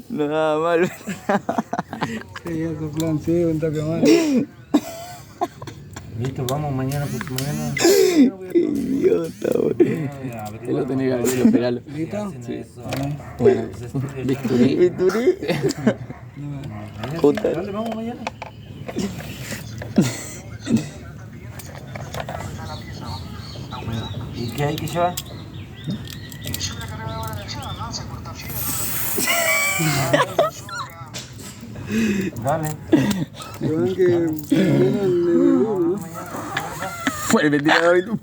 Nada mal. Sí, ese plan, sí, un toque más. Listo, vamos mañana, porque mañana. Qué idiota, güey. Te lo tenés que abrir, operarlo. ¿Listo? Sí. Bueno, bisturí. ¿Bisturí? Puta. Dale, vamos mañana. ¿Y qué hay que llevar? Dale. Iván, que mañana en el uno, ¿no? Fue el ventilador y tú.